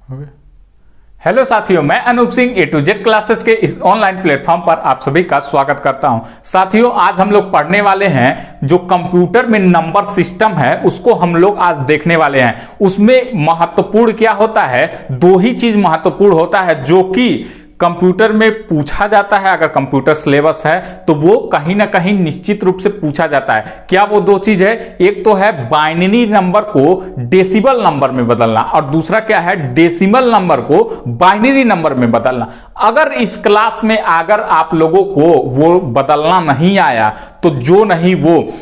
Hello साथियों, मैं अनूप सिंह ए to Z classes के इस ऑनलाइन प्लेटफॉर्म पर आप सभी का स्वागत करता हूं। साथियों, आज हम लोग पढ़ने वाले हैं जो कंप्यूटर में नंबर सिस्टम है उसको हम लोग आज देखने वाले हैं। उसमें महत्वपूर्ण क्या होता है, दो ही चीज महत्वपूर्ण होता है जो कि कंप्यूटर में पूछा जाता है। अगर कंप्यूटर सिलेबस है तो वो कहीं ना कहीं निश्चित रूप से पूछा जाता है। क्या वो दो चीज है, एक तो है बाइनरी नंबर को डेसिमल नंबर में बदलना और दूसरा क्या है, डेसिमल नंबर को बाइनरी नंबर में बदलना। अगर इस क्लास में अगर आप लोगों को वो बदलना नहीं आया तो जो नहीं वो,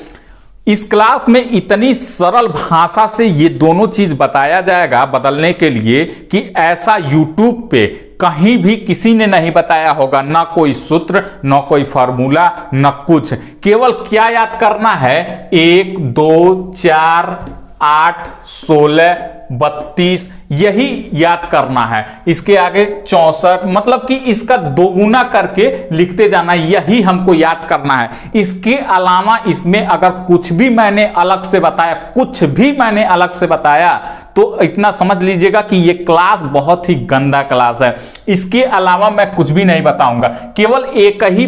इस क्लास में इतनी सरल भाषा से ये दोनों चीज बताया जाएगा बदलने के लिए कि ऐसा YouTube पे कहीं भी किसी ने नहीं बताया होगा। ना कोई सूत्र, ना कोई फार्मूला, ना कुछ। केवल क्या याद करना है, 1 2 4 8 16 32 यही याद करना है। इसके आगे 64, मतलब कि इसका दोगुना करके लिखते जाना, यही हमको याद करना है। इसके अलावा इसमें अगर कुछ भी मैंने अलग से बताया, कुछ भी मैंने अलग से बताया तो इतना समझ लीजिएगा कि ये क्लास बहुत ही गंदा क्लास है। इसके अलावा मैं कुछ भी नहीं बताऊंगा, केवल एक ही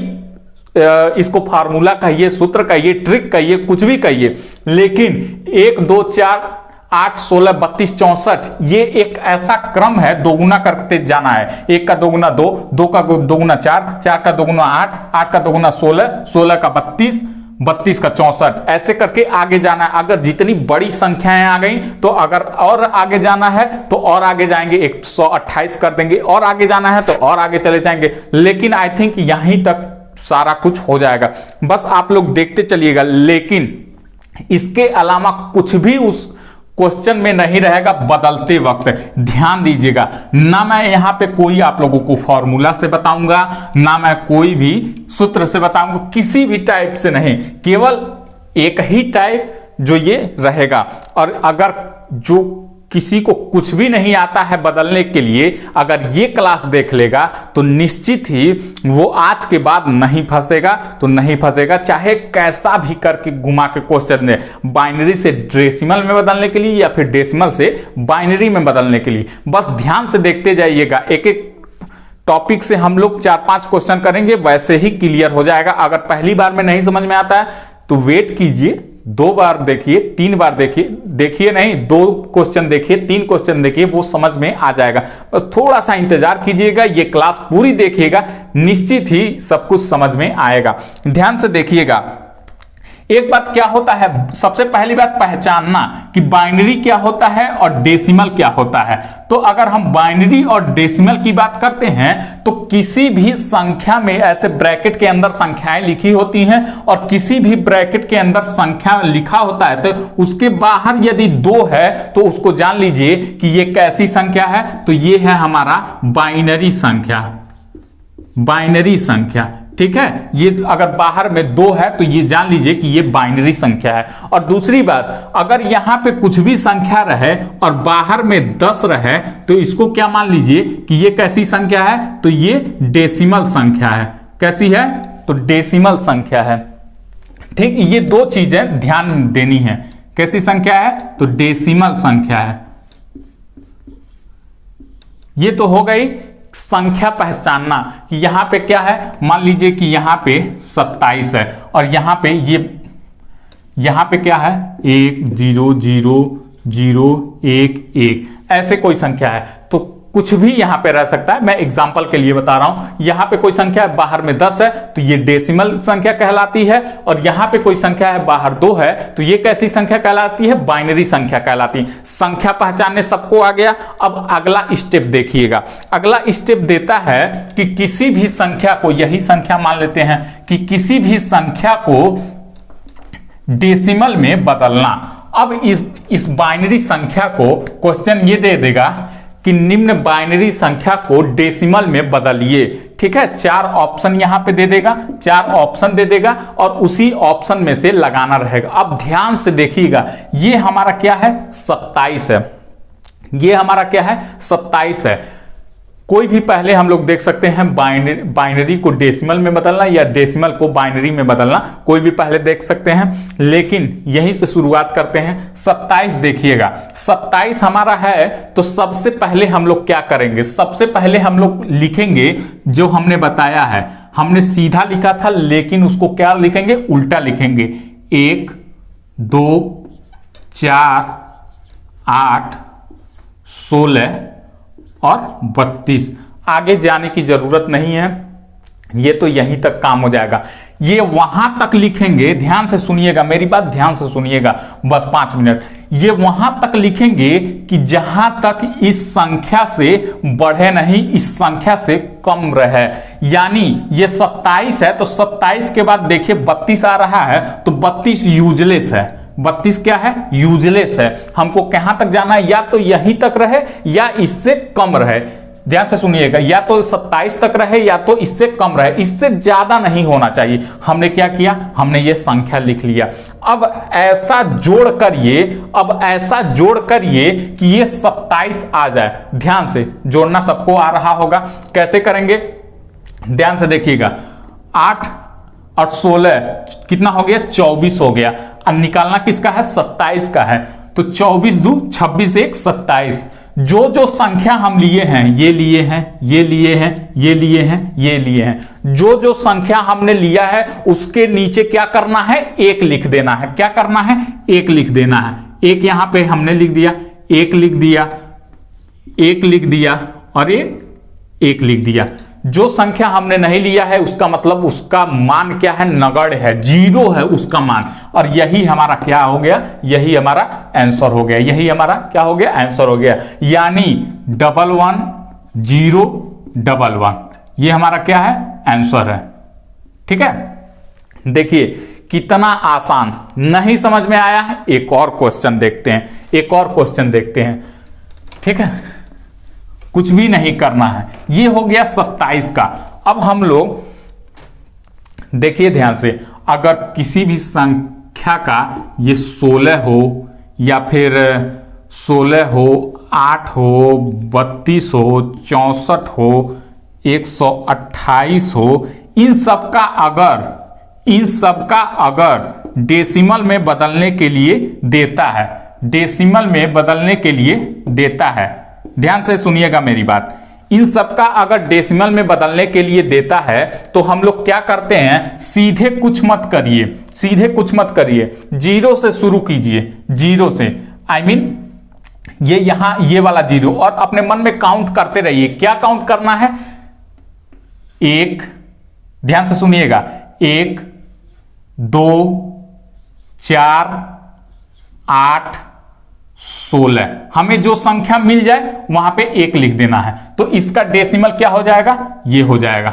इसको फार्मूला कहिए, सूत्र कहिए, ट्रिक कहिए, कुछ भी कहिए, लेकिन 1 2 4 8 16 32 64 ये एक ऐसा क्रम है, दोगुना करते जाना है। 1 का दोगुना 2, 2 का दोगुना 4, 4 का दोगुना 8, 8 का दोगुना 16, 16 का 32, 32 का 64, ऐसे करके आगे जाना है। अगर जितनी बड़ी संख्याएं आ गई तो अगर और आगे जाना है तो और आगे जाएंगे, 128 कर देंगे, और आगे जाना है तो और आगे चले जाएंगे। लेकिन आई थिंक यहीं तक सारा कुछ हो जाएगा, बस आप लोग देखते चलिएगा। लेकिन इसके अलावा कुछ भी उस क्वेश्चन में नहीं रहेगा बदलते वक्त, ध्यान दीजिएगा। ना मैं यहां पे कोई आप लोगों को फॉर्मूला से बताऊंगा, ना मैं कोई भी सूत्र से बताऊंगा, किसी भी टाइप से नहीं, केवल एक ही टाइप जो ये रहेगा। और अगर जो किसी को कुछ भी नहीं आता है बदलने के लिए, अगर ये क्लास देख लेगा तो निश्चित ही वो आज के बाद नहीं फंसेगा, तो नहीं फंसेगा, चाहे कैसा भी करके घुमा के क्वेश्चन दे, बाइनरी से डेसिमल में बदलने के लिए या फिर डेसिमल से बाइनरी में बदलने के लिए। बस ध्यान से देखते जाइएगा, एक एक टॉपिक से हम लोग 4-5 क्वेश्चन करेंगे, वैसे ही क्लियर हो जाएगा। अगर पहली बार में नहीं समझ में आता है तो वेट कीजिए, 2 बार देखिए, 3 बार देखिए नहीं, 2 क्वेश्चन देखिए, 3 क्वेश्चन देखिए, वो समझ में आ जाएगा। बस थोड़ा सा इंतजार कीजिएगा, ये क्लास पूरी देखिएगा, निश्चित ही सब कुछ समझ में आएगा। ध्यान से देखिएगा। एक बात क्या होता है, सबसे पहली बात पहचानना कि बाइनरी क्या होता है और डेसिमल क्या होता है। तो अगर हम बाइनरी और डेसिमल की बात करते हैं तो किसी भी संख्या में ऐसे ब्रैकेट के अंदर संख्याएं लिखी होती हैं और किसी भी ब्रैकेट के अंदर संख्या लिखा होता है तो उसके बाहर यदि 2 है तो उसको जान लीजिए कि ये कैसी संख्या है, तो ये है हमारा बाइनरी संख्या, बाइनरी संख्या। ठीक है, ये अगर बाहर में 2 है तो ये जान लीजिए कि ये बाइनरी संख्या है। और दूसरी बात, अगर यहां पे कुछ भी संख्या रहे और बाहर में 10 रहे तो इसको क्या मान लीजिए कि ये कैसी संख्या है, तो ये डेसिमल संख्या है। कैसी है, तो डेसिमल संख्या है। ठीक, ये 2 चीजें ध्यान देनी है। कैसी संख्या है, तो डेसिमल संख्या है। ये तो हो गई संख्या पहचानना कि यहां पे क्या है, मान लीजिए कि यहां पे 27 है और यहां पे क्या है, 1 0 0 0 1 1, ऐसे कोई संख्या है तो कुछ भी यहां पे रह सकता है। मैं एग्जांपल के लिए बता रहा हूं, यहां पे कोई संख्या है, बाहर में 10 है तो ये डेसिमल संख्या कहलाती है, और यहां पे कोई संख्या है, बाहर 2 है तो ये कैसी संख्या कहलाती है, बाइनरी संख्या कहलाती है। संख्या पहचानने सबको आ गया। अब अगला स्टेप देखिएगा। अगला स्टेप देता है कि किसी भी संख्या को, यही संख्या मान लेते हैं कि किसी भी संख्या को डेसिमल में बदलना। अब इस बाइनरी संख्या को क्वेश्चन ये दे देगा कि निम्न बाइनरी संख्या को डेसिमल में बदलिए। ठीक है, 4 ऑप्शन यहां पे दे देगा, 4 ऑप्शन दे देगा और उसी ऑप्शन में से लगाना रहेगा। अब ध्यान से देखिएगा, ये हमारा क्या है, 27 है। ये हमारा क्या है, 27 है। कोई भी पहले हम लोग देख सकते हैं बाइनरी को डेसिमल में बदलना या डेसिमल को बाइनरी में बदलना, कोई भी पहले देख सकते हैं, लेकिन यहीं से शुरुआत करते हैं। 27 देखिएगा, 27 हमारा है तो सबसे पहले हम लोग क्या करेंगे, सबसे पहले हम लोग लिखेंगे जो हमने बताया है, हमने सीधा लिखा था लेकिन उसको क्या लिखेंगे, उल्टा लिखेंगे। 1 2 4 8 16 और 32। आगे जाने की जरूरत नहीं है, ये तो यहीं तक काम हो जाएगा। ये वहां तक लिखेंगे, ध्यान से सुनिएगा मेरी बात, ध्यान से सुनिएगा बस 5 मिनट। ये वहां तक लिखेंगे कि जहां तक इस संख्या से बढ़े नहीं, इस संख्या से कम रहे। यानी ये 27 है तो 27 के बाद देखिए 32 आ रहा है तो 32 यूजलेस है। 32 क्या है, यूजलेस है। हमको कहां तक जाना है, या तो यहीं तक रहे या इससे कम रहे। ध्यान से सुनिएगा, या तो 27 तक रहे या तो इससे कम रहे, इससे ज्यादा नहीं होना चाहिए। हमने क्या किया, हमने ये संख्या लिख लिया। अब ऐसा जोड़ करिए, अब ऐसा जोड़ करिए कि ये 27 आ जाए। ध्यान से जोड़ना सबको आ रहा होगा, कैसे करेंगे ध्यान से देखिएगा। 8 और 16 कितना हो गया, 24 हो गया। अब निकालना किसका है, 27 का है। तो 24 2 26 1 27। जो जो संख्या हम लिए हैं, ये लिए हैं, ये लिए हैं, ये लिए हैं, ये लिए हैं, जो जो संख्या हमने लिया है उसके नीचे क्या करना है, 1 लिख देना है। क्या करना है, 1 लिख देना है। 1 यहां पे हमने लिख दिया, 1 लिख दिया, 1 लिख दिया और 1 लिख दिया। जो संख्या हमने नहीं लिया है उसका मतलब उसका मान क्या है, नगण्य है, 0 है उसका मान। और यही हमारा क्या हो गया, यही हमारा आंसर हो गया, यही हमारा क्या हो गया, आंसर हो गया। यानी 11 0 11 ये हमारा क्या है, आंसर है। ठीक है, देखिए कितना आसान। नहीं समझ में आया है, एक और क्वेश्चन देखते हैं, एक और क्वेश्चन देखते हैं। ठीक है, कुछ भी नहीं करना है। ये हो गया 27 का। अब हम लोग देखिए ध्यान से, अगर किसी भी संख्या का ये 16 हो या फिर 16 हो, 8 हो, 32 हो, 64 हो, 128 हो, इन सब का अगर डेसिमल में बदलने के लिए देता है, डेसिमल में बदलने के लिए देता है, ध्यान से सुनिएगा मेरी बात, इन सब का अगर डेसिमल में बदलने के लिए देता है तो हम लोग क्या करते हैं, सीधे कुछ मत करिए, सीधे कुछ मत करिए, 0 से शुरू कीजिए, 0 से, आई मीन ये यहां ये वाला 0, और अपने मन में काउंट करते रहिए। क्या काउंट करना है, 1, ध्यान से सुनिएगा, 1 2 4 8 16। हमें जो संख्या मिल जाए वहां पे 1 लिख देना है, तो इसका डेसिमल क्या हो जाएगा, ये हो जाएगा।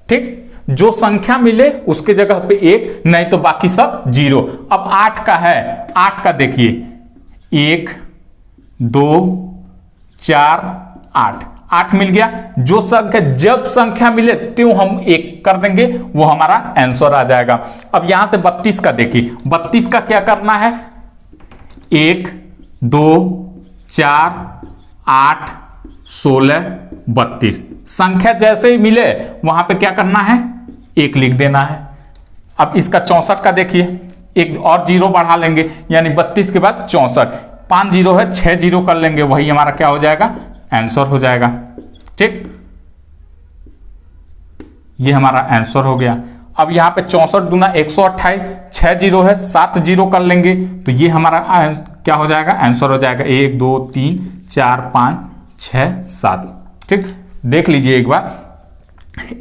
ठीक, जो संख्या मिले उसके जगह पे 1, नहीं तो बाकी सब 0। अब 8 का है, 8 का देखिए, 1 2 4 8, 8 मिल गया। जो संख्या, जब संख्या मिले त्यों हम 1 कर देंगे, वो हमारा आंसर आ जाएगा। अब यहां से 32 का देखिए, 32 का क्या करना है, 1 2 4 8 16 32। संख्या जैसे ही मिले वहां पे क्या करना है, 1 लिख देना है। अब इसका 64 का देखिए, एक और 0 बढ़ा लेंगे, यानी 32 के बाद 64, 5 0 है, 6 0 कर लेंगे, वही हमारा क्या हो जाएगा, आंसर हो जाएगा। ठीक, ये हमारा आंसर हो गया। अब यहां पे 64 दूना 128, 6 0 है, 7 0 कर लेंगे, तो ये हमारा क्या हो जाएगा, आंसर हो जाएगा 1 2 3 4 5 6 7। ठीक, देख लीजिए एक बार,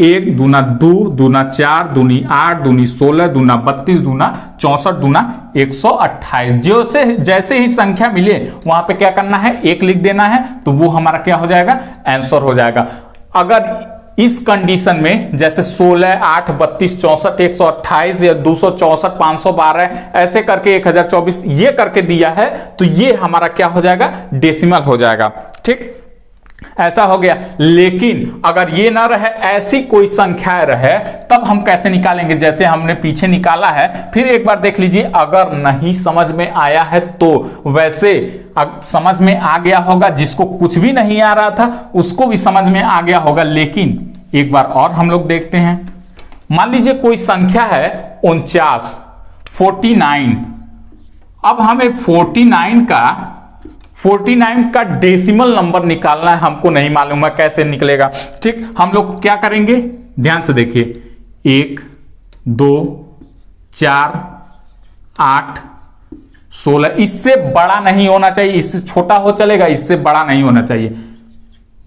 1 दूना 2 दूना 4 दूनी 8 दूनी 16 दूना 32 दूना 64 दूना 128। जैसे ही संख्या मिले वहां पे क्या करना है, 1 लिख देना है, तो वो हमारा क्या हो जाएगा, आंसर हो जाएगा। अगर इस कंडीशन में जैसे 16 8 32 64 128 या 264 512 ऐसे करके 1024 ये करके दिया है, तो ये हमारा क्या हो जाएगा, डेसिमल हो जाएगा। ठीक, ऐसा हो गया। लेकिन अगर ये ना रहे, ऐसी कोई संख्या रहे, तब हम कैसे निकालेंगे? जैसे हमने पीछे निकाला है, फिर एक बार देख लीजिए। अगर नहीं समझ में आया है तो वैसे समझ में आ गया होगा, जिसको कुछ भी नहीं आ रहा था उसको भी समझ में आ गया होगा। लेकिन एक बार और हम लोग देखते हैं। मान लीजिए कोई संख्या है 49, 49। अब हमें 49 का डेसिमल नंबर निकालना है, हमको नहीं मालूम है कैसे निकलेगा। ठीक, हम लोग क्या करेंगे, ध्यान से देखिए। 1, 2, 4, 8, 16। इससे बड़ा नहीं होना चाहिए, इससे छोटा हो चलेगा, इससे बड़ा नहीं होना चाहिए।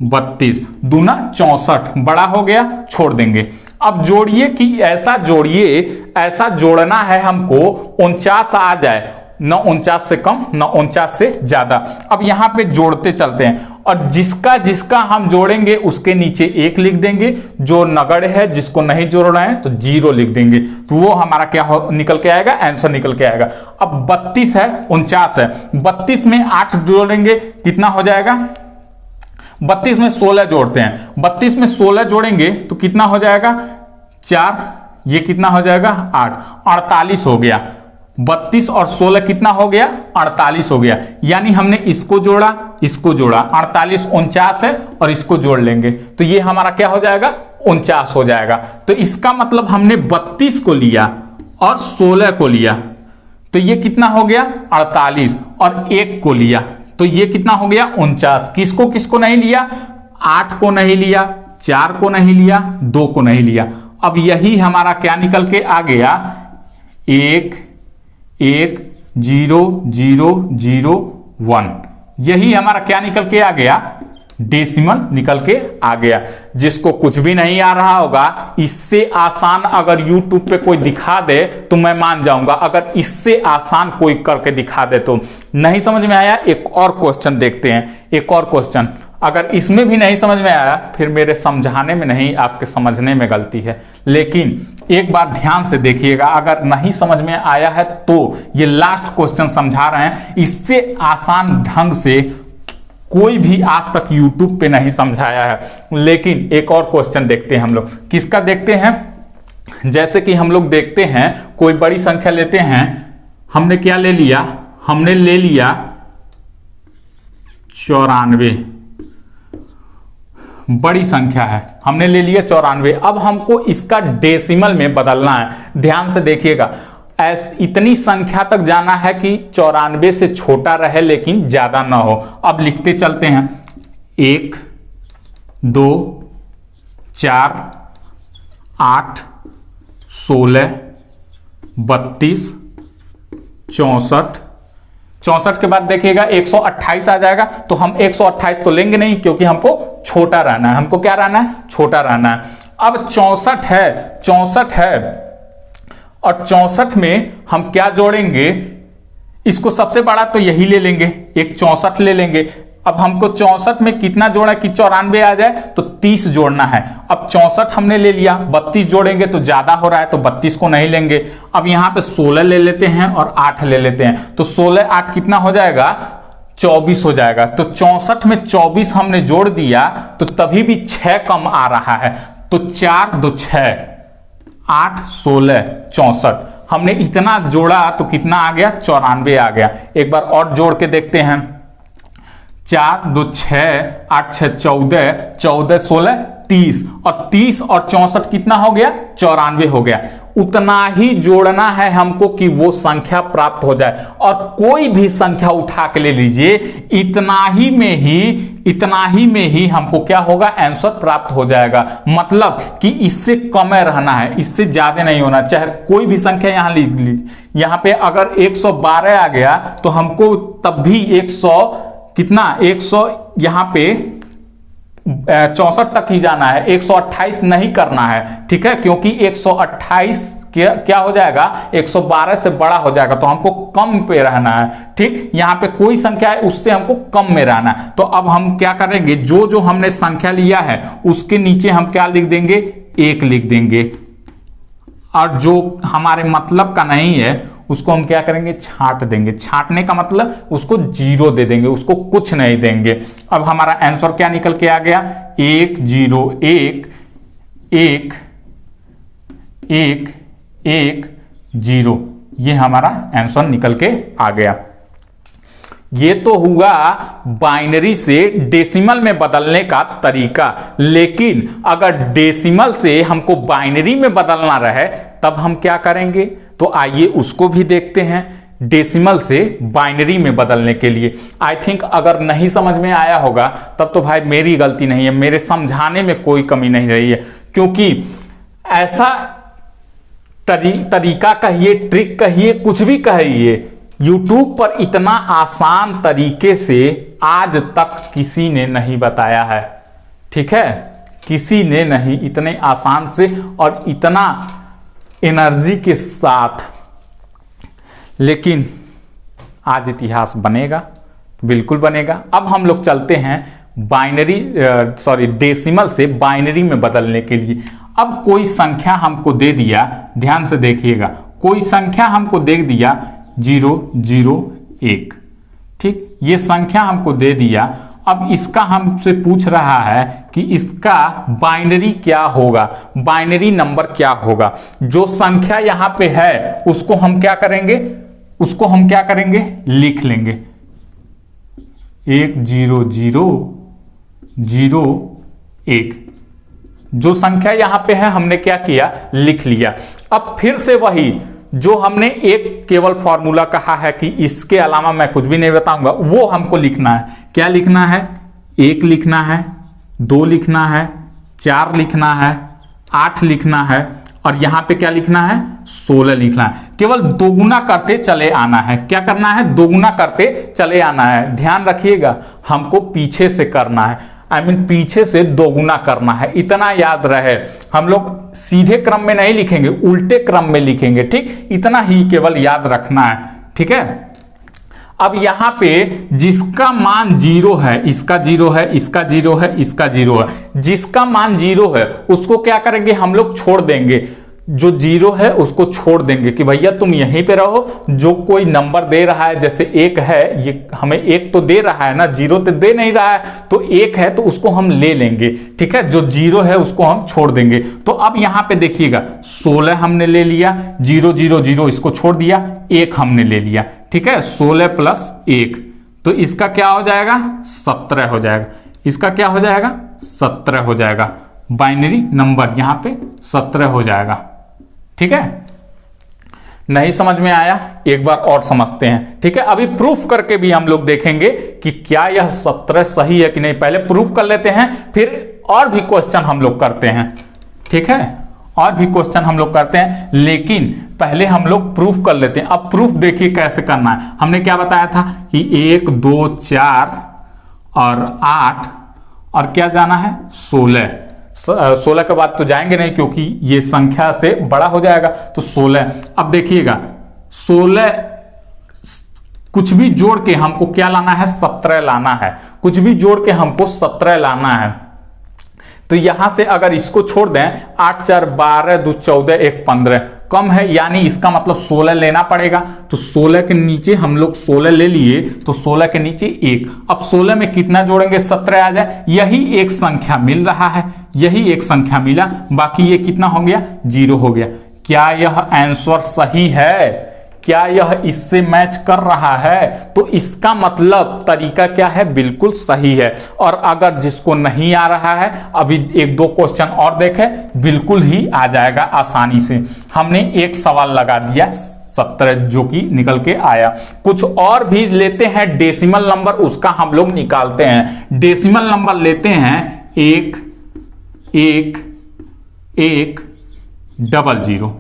32 दूना 64, बड़ा हो गया, छोड़ देंगे। अब जोड़िए कि ऐसा जोड़िए, ऐसा जोड़ना है हमको 49 आ जाए, न 49 से कम न 49 से ज्यादा। अब यहां पे जोड़ते चलते हैं, और जिसका जिसका हम जोड़ेंगे उसके नीचे 1 लिख देंगे। जो नगण्य है, जिसको नहीं जोड़ना है तो 0 लिख देंगे। तो वो हमारा क्या निकल के आएगा, आंसर निकल के आएगा। अब 32 है, 49 है, 32 में 8 जोड़ेंगे, कितना हो जाएगा? 32 में 16 जोड़ते हैं, 32 में 16 जोड़ेंगे तो कितना हो जाएगा? 4, ये कितना हो जाएगा? 8, 48 हो गया। 32 और 16 कितना हो गया? 48 हो गया। यानी हमने इसको जोड़ा, इसको जोड़ा, 48 49 है, और इसको जोड़ लेंगे तो ये हमारा क्या हो जाएगा? 49 हो जाएगा। तो इसका मतलब हमने 32 को लिया और 16 को लिया, तो ये कितना हो गया? 48, और 1 को लिया तो ये कितना हो गया? 49। किसको किसको नहीं लिया? 8 को नहीं लिया, 4 को नहीं लिया, 2 को नहीं लिया। अब यही हमारा क्या निकल के आ गया? 1 1 0 0 0 1। यही हमारा क्या निकल के आ गया? डेसिमल निकल के आ गया। जिसको कुछ भी नहीं आ रहा होगा, इससे आसान अगर YouTube पे कोई दिखा दे तो मैं मान जाऊंगा। अगर इससे आसान कोई करके दिखा दे तो नहीं समझ में आया। एक और क्वेश्चन देखते हैं, एक और क्वेश्चन। अगर इसमें भी नहीं समझ में आया, फिर मेरे समझाने में नहीं, आपके समझने में गलती है। लेकिन एक बार ध्यान से देखिएगा, अगर नहीं समझ में आया है तो ये लास्ट क्वेश्चन समझा रहे हैं। इससे आसान ढंग से कोई भी आज तक YouTube पे नहीं समझाया है। लेकिन एक और क्वेश्चन देखते हैं हम लोग। किसका देखते हैं? जैसे कि हम लोग देखते हैं, कोई बड़ी संख्या लेते हैं। हमने क्या ले लिया? हमने ले लिया 94, बड़ी संख्या है, हमने ले लिया 94। अब हमको इसका डेसिमल में बदलना है। ध्यान से देखिएगा, इतनी संख्या तक जाना है कि 94 से छोटा रहे लेकिन ज्यादा ना हो। अब लिखते चलते हैं। 1 2 4 8 16 32 64। 64 के बाद देखिएगा 128 आ जाएगा। तो हम 128 तो लेंगे नहीं, क्योंकि हमको छोटा रहना है। हमको क्या रहना है? छोटा रहना है। अब 64 है, 64 है, और 64 में हम क्या जोड़ेंगे? इसको सबसे बड़ा तो यही ले लेंगे, एक 64 ले लेंगे। अब हमको 64 में कितना जोड़ा कि 94 आ जाए, तो 30 जोड़ना है। अब 64 हमने ले लिया, 32 जोड़ेंगे तो ज्यादा हो रहा है, तो 32 को नहीं लेंगे। अब यहां पे 16 ले लेते हैं और 8 ले लेते हैं, तो 16 8 कितना हो जाएगा? 24 हो जाएगा। तो 64 में 24 हमने जोड़ दिया, तो तभी भी 6 कम आ रहा है। तो 4 2 6 8 16 64। हमने इतना जोड़ा तो कितना आ गया? 94 आ गया। एक बार और जोड़ के देखते हैं। 4 2 6 8 6 14 14 16 30, और 30 और 64 कितना हो गया? 94 हो गया। उतना ही जोड़ना है हमको कि वो संख्या प्राप्त हो जाए। और कोई भी संख्या उठा के ले लीजिए, इतना ही में ही हमको क्या होगा? आंसर प्राप्त हो जाएगा। मतलब कि इससे कम रहना है, इससे ज्यादा नहीं होना। चाहे कोई भी संख्या यहां लीज लीजिए। यहां पे अगर 112 आ गया तो हमको तब भी 100 कितना? 100 यहां पे 64 तक ही जाना है, 128 नहीं करना है। ठीक है, क्योंकि 128 क्या हो जाएगा? 112 से बड़ा हो जाएगा, तो हमको कम पे रहना है। ठीक, यहां पे कोई संख्या है उससे हमको कम में रहना है। तो अब हम क्या करेंगे? जो जो हमने संख्या लिया है उसके नीचे हम क्या लिख देंगे? 1 लिख देंगे, और जो हमारे मतलब का नहीं है उसको हम क्या करेंगे, छांट देंगे। छांटने का मतलब उसको 0 दे देंगे, उसको कुछ नहीं देंगे। अब हमारा आंसर क्या निकल के आ गया, 1 0 1 1 1 1 0। ये हमारा आंसर निकल के आ गया। ये तो हुआ बाइनरी से डेसिमल में बदलने का तरीका। लेकिन अगर डेसिमल से हमको बाइनरी में बदलना रहे तब हम क्या करेंगे, तो आइए उसको भी देखते हैं। डेसिमल से बाइनरी में बदलने के लिए आई थिंक अगर नहीं समझ में आया होगा तब तो भाई मेरी गलती नहीं है, मेरे समझाने में कोई कमी नहीं रही है। क्योंकि ऐसा तरीका कहिए, ट्रिक कहिए, कुछ भी कहिए, YouTube पर इतना आसान तरीके से आज तक किसी ने नहीं बताया है। ठीक है, किसी ने नहीं इतने आसान से और इतना एनर्जी के साथ। लेकिन आज इतिहास बनेगा, बिल्कुल बनेगा। अब हम लोग चलते हैं डेसिमल से बाइनरी में बदलने के लिए। अब कोई संख्या हमको दे दिया, ध्यान से देखिएगा, कोई संख्या हमको दे दिया 0 0 1। ठीक, ये संख्या हमको दे दिया। अब इसका हमसे पूछ रहा है कि इसका बाइनरी क्या होगा, बाइनरी नंबर क्या होगा। जो संख्या यहां पे है उसको हम क्या करेंगे, उसको हम क्या करेंगे, लिख लेंगे 1 0 0 0 1। जो संख्या यहां पे है हमने क्या किया, लिख लिया। अब फिर से वही जो हमने एक केवल फॉर्मूला कहा है कि इसके अलावा मैं कुछ भी नहीं बताऊंगा, वो हमको लिखना है। क्या लिखना है, 1 लिखना है, 2 लिखना है, 4 लिखना है, 8 लिखना है, और यहां पे क्या लिखना है, 16 लिखना है। केवल दोगुना करते चले आना है। क्या करना है, दोगुना करते चले आना है। ध्यान रखिएगा, हमको पीछे से करना है, पीछे से दोगुना करना है, इतना याद रहे। हम लोग सीधे क्रम में नहीं लिखेंगे, उल्टे क्रम में लिखेंगे। ठीक, इतना ही केवल याद रखना है। ठीक है, अब यहां पे जिसका मान 0 है, इसका 0 है, इसका 0 है, इसका 0 है, जिसका मान 0 है उसको क्या करेंगे, हम लोग छोड़ देंगे। जो 0 है उसको छोड़ देंगे कि भैया तुम यहीं पे रहो। जो कोई नंबर दे रहा है, जैसे 1 है, ये हमें 1 तो दे रहा है ना, 0 तो दे नहीं रहा है, तो 1 है तो उसको हम ले लेंगे। ठीक है, जो 0 है उसको हम छोड़ देंगे। तो अब यहां पे देखिएगा 16 हमने ले लिया, 0 0 0 इसको छोड़ दिया, 1 हमने ले लिया। ठीक है, 16 प्लस 1, तो इसका क्या हो जाएगा, 17 हो जाएगा। इसका क्या हो जाएगा, 17 हो जाएगा। बाइनरी नंबर यहां पे 17 हो जाएगा। ठीक है, नहीं समझ में आया, एक बार और समझते हैं। ठीक है, अभी प्रूफ करके भी हम लोग देखेंगे कि क्या यह 17 सही है कि नहीं। पहले प्रूफ कर लेते हैं, फिर और भी क्वेश्चन हम लोग करते हैं। ठीक है, और भी क्वेश्चन हम लोग करते हैं, लेकिन पहले हम लोग प्रूफ कर लेते हैं। अब प्रूफ देखिए कैसे करना है। हमने क्या बताया था कि 1 2 4 और 8 और क्या जाना है, 16 के बाद तो जाएंगे नहीं क्योंकि ये संख्या से बड़ा हो जाएगा, तो 16। अब देखिएगा 16 कुछ भी जोड़ के हमको क्या लाना है, 17 लाना है। कुछ भी जोड़ के हमको 17 लाना है। तो यहां से अगर इसको छोड़ दें, 8 4 12 2 14 1 15 कम है, यानी इसका मतलब 16 लेना पड़ेगा। तो 16 के नीचे हम लोग 16 ले लिए, तो 16 के नीचे 1। अब 16 में कितना जोड़ेंगे, 17 आ जाए। यही एक संख्या मिल रहा है, यही एक संख्या मिला, बाकी ये कितना हो गया, 0 हो गया। क्या यह आंसर सही है, क्या यह इससे मैच कर रहा है? तो इसका मतलब तरीका क्या है, बिल्कुल सही है। और अगर जिसको नहीं आ रहा है, अभी 1-2 क्वेश्चन और देखें, बिल्कुल ही आ जाएगा आसानी से। हमने एक सवाल लगा दिया 17 जो कि निकल के आया। कुछ और भी लेते हैं डेसिमल नंबर, उसका हम लोग निकालते हैं। डेसिमल नंबर लेते हैं 1 1 1 0 0।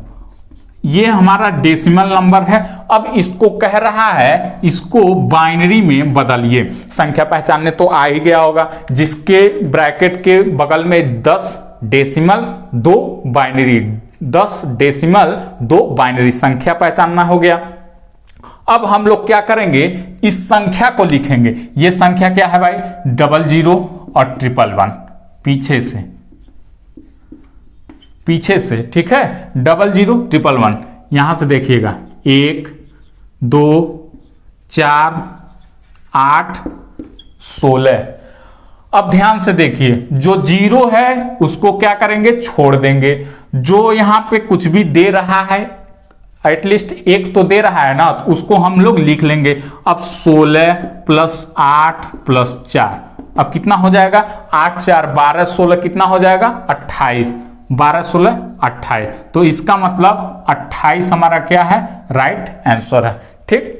ये हमारा डेसिमल नंबर है। अब इसको कह रहा है इसको बाइनरी में बदलिए। संख्या पहचानने तो आ ही गया होगा, जिसके ब्रैकेट के बगल में 10 डेसिमल 2 बाइनरी, 10 डेसिमल 2 बाइनरी, संख्या पहचानना हो गया। अब हम लोग क्या करेंगे, इस संख्या को लिखेंगे। ये संख्या क्या है भाई, 00 और 111 पीछे से, ठीक है, 00 111। यहां से देखिएगा 1 2 4 8 16। अब ध्यान से देखिए, जो 0 है उसको क्या करेंगे, छोड़ देंगे। जो यहां पे कुछ भी दे रहा है, एटलीस्ट एक तो दे रहा है ना, तो उसको हम लोग लिख लेंगे। अब 16 + 8 + 4, अब कितना हो जाएगा, 8 4 12 16 कितना हो जाएगा, 28। 12 16 28, तो इसका मतलब 28 हमारा क्या है, राइट आंसर है। ठीक,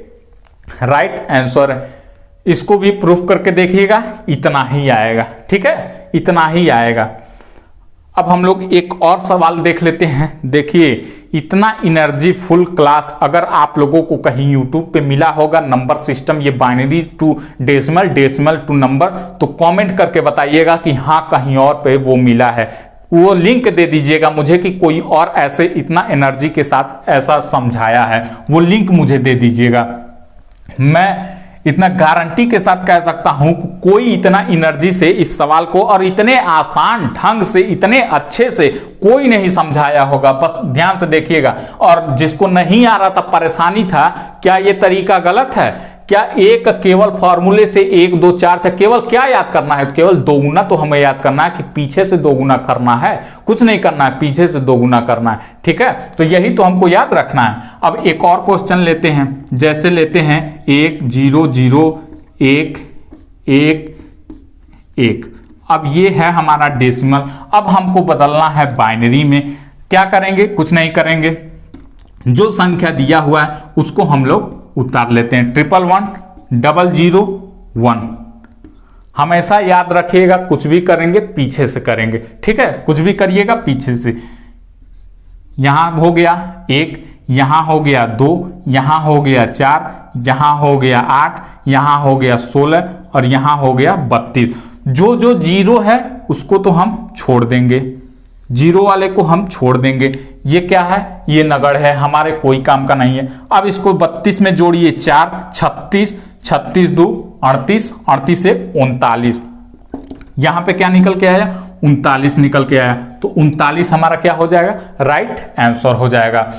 राइट आंसर है। इसको भी प्रूफ करके देखिएगा, इतना ही आएगा। ठीक है, इतना ही आएगा। अब हम लोग एक और सवाल देख लेते हैं। देखिए, इतना एनर्जी फुल क्लास अगर आप लोगों को कहीं YouTube पे मिला होगा, नंबर सिस्टम, ये binary to decimal, decimal to number, तो कमेंट करके बताइएगा कि हाँ कहीं और पे वो मिला है। वो लिंक दे दीजिएगा मुझे कि कोई और ऐसे इतना एनर्जी के साथ ऐसा समझाया है, वो लिंक मुझे दे दीजिएगा। मैं इतना गारंटी के साथ कह सकता हूं कि कोई इतना एनर्जी से इस सवाल को और इतने आसान ढंग से, इतने अच्छे से कोई नहीं समझाया होगा। बस ध्यान से देखिएगा। और जिसको नहीं आ रहा था, परेशानी था, क्या ये तरीका गलत है? क्या एक केवल फॉर्मूले से 1 2 4 6 केवल क्या याद करना है? केवल 2 गुना तो हमें याद करना है कि पीछे से 2 गुना करना है, कुछ नहीं करना है, पीछे से 2 गुना करना है। ठीक है, तो यही तो हमको याद रखना है। अब एक और क्वेश्चन लेते हैं, जैसे लेते हैं 1 0 0 1 1 1। अब ये है हमारा डेसिमल। अब हमको बदलना है बाइनरी में। क्या करेंगे? कुछ नहीं करेंगे, जो संख्या दिया हुआ है उसको हम लोग उतार लेते हैं। 1 1 1 0 0 1। हमेशा याद रखिएगा, कुछ भी करेंगे पीछे से करेंगे। ठीक है, कुछ भी करिएगा पीछे से। यहां हो गया 1, यहां हो गया 2, यहां हो गया 4, यहां हो गया 8, यहां हो गया 16 और यहां हो गया 32। जो जो 0 है उसको तो हम छोड़ देंगे, 0 वाले को हम छोड़ देंगे। ये क्या है? ये नगड़ है, हमारे कोई काम का नहीं है। अब इसको 32 में जोड़िए, 4 36, 36 2 38, 38 1 39। यहां पे क्या निकल के आया? 39 निकल के आया। तो 39 हमारा क्या हो जाएगा? राइट आंसर हो जाएगा।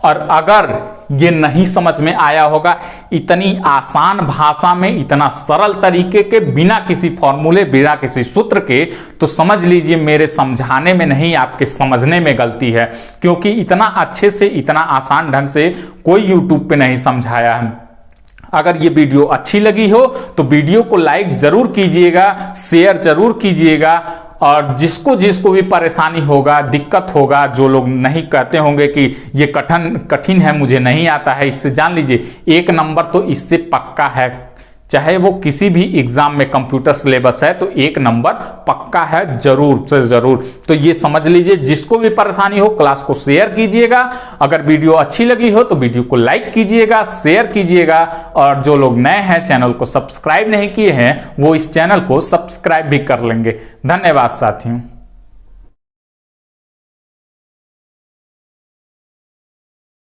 और अगर ये नहीं समझ में आया होगा, इतनी आसान भाषा में, इतना सरल तरीके के, बिना किसी फॉर्मूले, बिना किसी सूत्र के, तो समझ लीजिए मेरे समझाने में नहीं, आपके समझने में गलती है। क्योंकि इतना अच्छे से, इतना आसान ढंग से कोई YouTube पे नहीं समझाया है। अगर ये वीडियो अच्छी लगी हो तो वीडियो को लाइक जरूर कीजिएगा, शेयर जरूर कीजिएगा। और जिसको जिसको भी परेशानी होगा, दिक्कत होगा, जो लोग नहीं कहते होंगे कि ये कठिन है, मुझे नहीं आता है, इससे जान लीजिए 1 नंबर तो इससे पक्का है। चाहे वो किसी भी एग्जाम में कंप्यूटर सिलेबस है तो 1 नंबर पक्का है, जरूर से जरूर। तो ये समझ लीजिए, जिसको भी परेशानी हो क्लास को शेयर कीजिएगा। अगर वीडियो अच्छी लगी हो तो वीडियो को लाइक कीजिएगा, शेयर कीजिएगा। और जो लोग नए हैं, चैनल को सब्सक्राइब नहीं किए हैं, वो इस चैनल को सब्सक्राइब भी कर लेंगे। धन्यवाद साथियों।